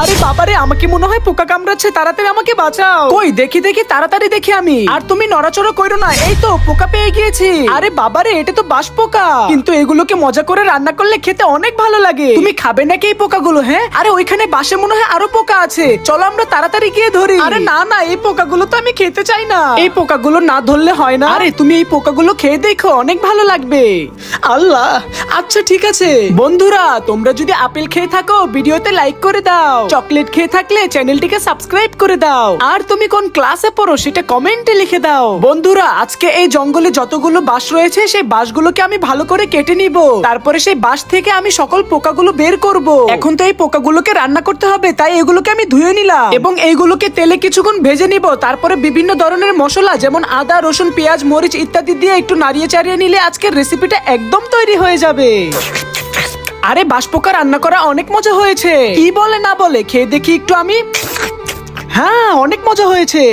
আরে বাবারে, আমাকে মনে হয় পোকা কামড়াচ্ছে, তাড়াতাড়ি আমাকে বাঁচাও। কই দেখি দেখি, তাড়াতাড়ি দেখি আমি। আর তুমি নড়াচড়া করো না, এই তো পোকা পেয়ে গিয়েছি। আরে বাবারে, এটা তো বাঁশ পোকা, কিন্তু এগুলোকে মজা করে রান্না করলে খেতে অনেক ভালো লাগে। তুমি খাবে নাকি এই পোকাগুলো? হ্যাঁ, আরে ওইখানে বাঁশে মনে হয় আরো পোকা আছে, চলো আমরা তাড়াতাড়ি গিয়ে ধরি। আরে না না, এই পোকাগুলো তো আমি খেতে চাই না। এই পোকাগুলো না ধরলে হয় না। আরে তুমি এই পোকাগুলো খেয়ে দেখো, অনেক ভালো লাগবে। আল্লাহ, আচ্ছা ঠিক আছে। বন্ধুরা, তোমরা যদি আপেল খেয়ে থাকো ভিডিওতে লাইক করে দাও, চকলেট খেয়ে থাকলে চ্যানেলটিকে সাবস্ক্রাইব করে দাও, আর তুমি কোন ক্লাসে পড়ো সেটা কমেন্টে লিখে দাও। বন্ধুরা, আজকে এই জঙ্গলে যতগুলো বাঁশ রয়েছে সেই বাঁশগুলোকে আমি ভালো করে কেটে নিব, তারপরে সেই বাঁশ থেকে আমি সকল পোকাগুলো বের করব। এখন তো এই পোকাগুলোকে রান্না করতে হবে, তাই এগুলোকে আমি ধুয়ে নিলাম এবং এইগুলোকে তেলে কিছুক্ষণ ভেজে নিব। তারপরে বিভিন্ন ধরনের মশলা যেমন আদা, রসুন, পেঁয়াজ, মরিচ ইত্যাদি দিয়ে একটু নাড়িয়ে চাড়িয়ে নিলে আজকের রেসিপিটা একদম তৈরি হয়ে যাবে। আরে বাঁশ পোকা রান্না করা অনেক মজা হয়েছে। কি বলে না বলে, খেয়ে দেখি একটু আমি। হ্যাঁ, অনেক মজা হয়েছে।